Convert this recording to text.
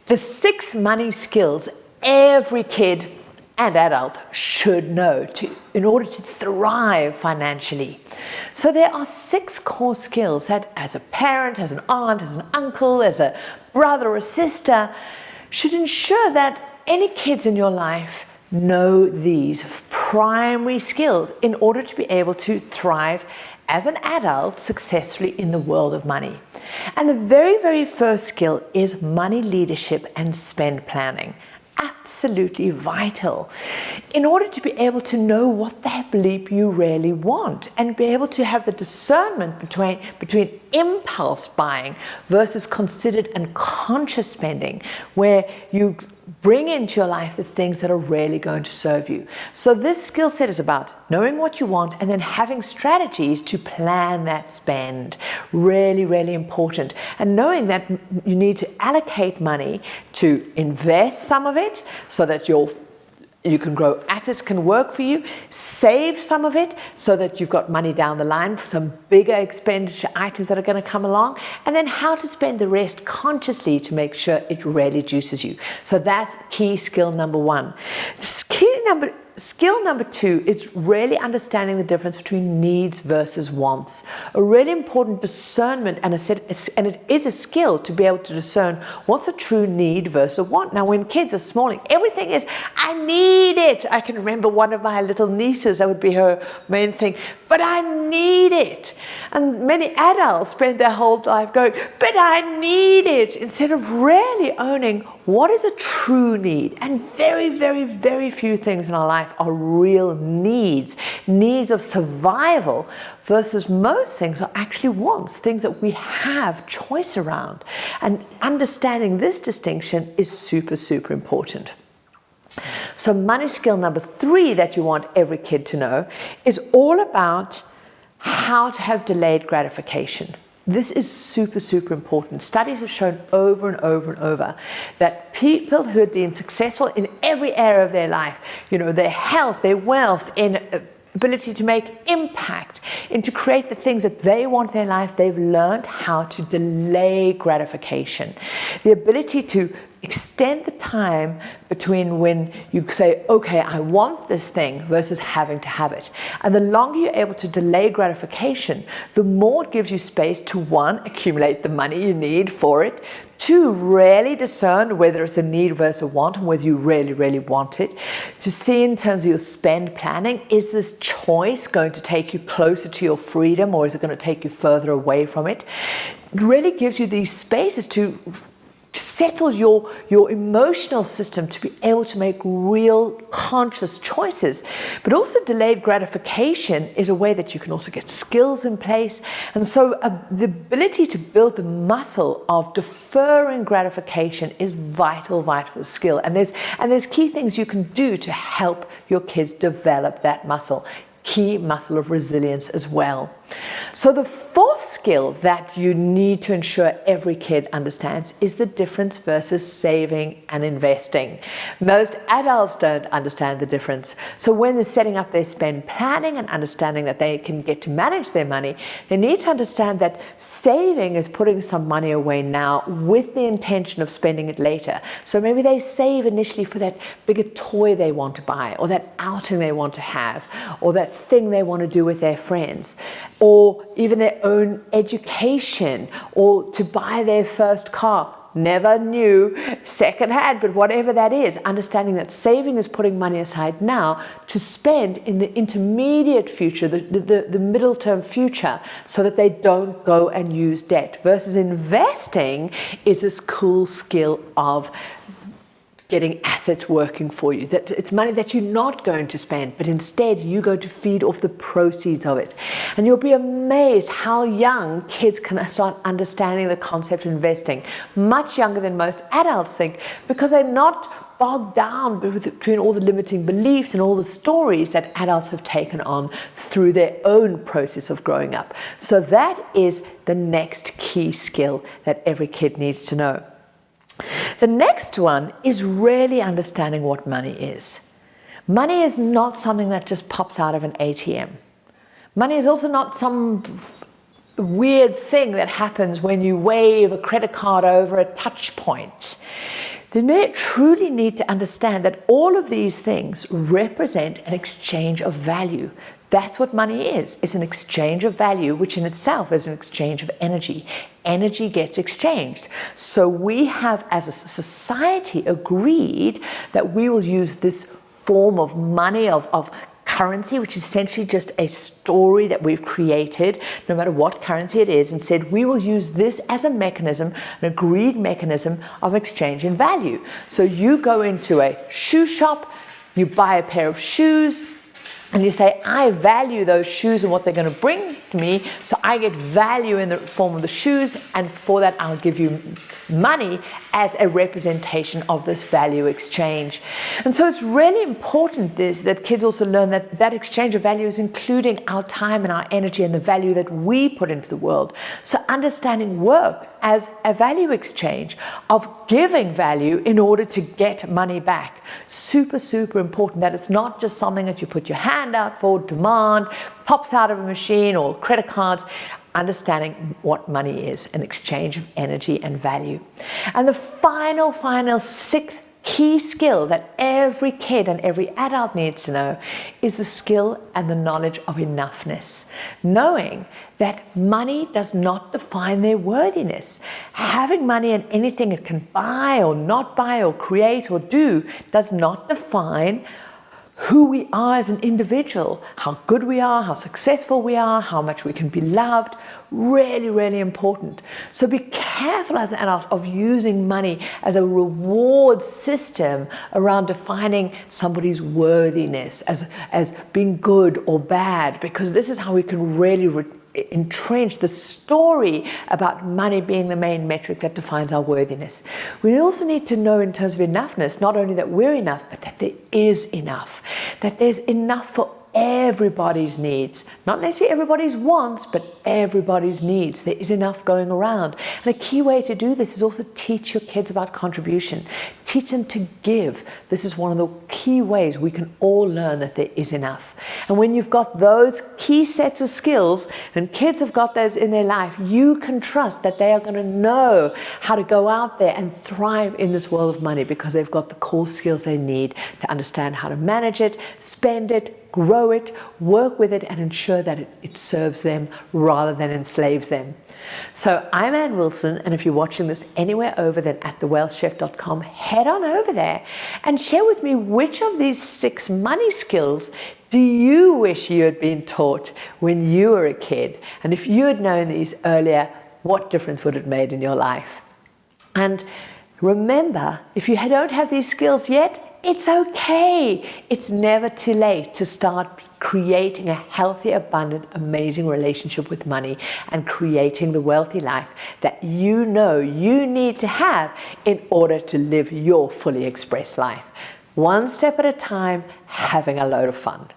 The 6 money skills every kid and adult should know in order to thrive financially. So there are 6 core skills that as a parent, as an aunt, as an uncle, as a brother or sister, should ensure that any kids in your life know these primary skills in order to be able to thrive as an adult successfully in the world of money. And the very, very first skill is money leadership and spend planning. Absolutely vital in order to be able to know what the bleep you really want and be able to have the discernment between impulse buying versus considered and conscious spending, where you bring into your life the things that are really going to serve you. So this skill set is about knowing what you want and then having strategies to plan that spend. Really, really important. And knowing that you need to allocate money to invest some of it so that you can grow assets, can work for you, save some of it so that you've got money down the line for some bigger expenditure items that are going to come along, and then how to spend the rest consciously to make sure it really juices you. So that's key skill number 1. Skill number 2 is really understanding the difference between needs versus wants. A really important discernment, and it is a skill to be able to discern what's a true need versus a want. Now, when kids are small, everything is, I need it. I can remember one of my little nieces, that would be her main thing, but I need it. And many adults spend their whole life going, but I need it, instead of really owning what is a true need. And very, very, very few things in our life are real needs of survival, versus most things are actually wants, things that we have choice around. And understanding this distinction is super, super important. So money skill number 3 that you want every kid to know is all about how to have delayed gratification. This is super, super important. Studies have shown over and over and over that people who are deemed successful in every area of their life, their health, their wealth, in ability to make impact, and to create the things that they want in their life, they've learned how to delay gratification. The ability to extend the time between when you say, okay, I want this thing, versus having to have it. And the longer you're able to delay gratification, the more it gives you space to, 1, accumulate the money you need for it, 2, really discern whether it's a need versus a want and whether you really, really want it. To see in terms of your spend planning, is this choice going to take you closer to your freedom, or is it going to take you further away from it? It really gives you these spaces to settle your emotional system to be able to make real conscious choices. But also delayed gratification is a way that you can also get skills in place. And so the ability to build the muscle of deferring gratification is vital skill. And there's key things you can do to help your kids develop that muscle. Key muscle of resilience as well. So the 4th skill that you need to ensure every kid understands is the difference versus saving and investing. Most adults don't understand the difference. So when they're setting up their spend planning and understanding that they can get to manage their money, they need to understand that saving is putting some money away now with the intention of spending it later. So maybe they save initially for that bigger toy they want to buy, or that outing they want to have, or that thing they want to do with their friends, or even their own education, or to buy their first car. Never new, secondhand, but whatever that is, understanding that saving is putting money aside now to spend in the intermediate future, the middle term future, so that they don't go and use debt. Versus investing is this cool skill of getting assets working for you. That it's money that you're not going to spend, but instead you're going to feed off the proceeds of it. And you'll be amazed how young kids can start understanding the concept of investing, much younger than most adults think, because they're not bogged down between all the limiting beliefs and all the stories that adults have taken on through their own process of growing up. So that is the next key skill that every kid needs to know. The next one is really understanding what money is. Money is not something that just pops out of an ATM. Money is also not some weird thing that happens when you wave a credit card over a touch point. They truly need to understand that all of these things represent an exchange of value. That's what money is. It's an exchange of value, which in itself is an exchange of energy. Energy gets exchanged. So we have, as a society, agreed that we will use this form of money, of currency, which is essentially just a story that we've created, no matter what currency it is, and said we will use this as a mechanism, an agreed mechanism of exchange in value. So you go into a shoe shop, you buy a pair of shoes, and you say, I value those shoes and what they're going to bring to me, so I get value in the form of the shoes, and for that I'll give you money as a representation of this value exchange. And so it's really important that kids also learn that that exchange of value is including our time and our energy and the value that we put into the world. So understanding work as a value exchange of giving value in order to get money back. Super, super important that it's not just something that you put your hand out for, demand, pops out of a machine or credit cards. Understanding what money is, an exchange of energy and value. And the final sixth key skill that every kid and every adult needs to know is the skill and the knowledge of enoughness. Knowing that money does not define their worthiness. Having money and anything it can buy or not buy or create or do does not define who we are as an individual, how good we are, how successful we are, how much we can be loved. Really, really important. So be careful as an adult of using money as a reward system around defining somebody's worthiness as being good or bad, because this is how we can really entrench the story about money being the main metric that defines our worthiness. We also need to know in terms of enoughness, not only that we're enough, but that there is enough. That there's enough for everybody's needs. Not necessarily everybody's wants, but everybody's needs. There is enough going around. And a key way to do this is also teach your kids about contribution. Teach them to give. This is one of the key ways we can all learn that there is enough. And when you've got those key sets of skills, and kids have got those in their life, you can trust that they are going to know how to go out there and thrive in this world of money, because they've got the core skills they need to understand how to manage it, spend it, grow it, work with it, and ensure that it serves them rather than enslaves them. So I'm Ann Wilson, and if you're watching this anywhere over than at thewealthchef.com, head on over there and share with me which of these 6 money skills do you wish you had been taught when you were a kid? And if you had known these earlier, what difference would it have made in your life? And remember, if you don't have these skills yet, it's okay. It's never too late to start creating a healthy, abundant, amazing relationship with money and creating the wealthy life that you know you need to have in order to live your fully expressed life. One step at a time, having a load of fun.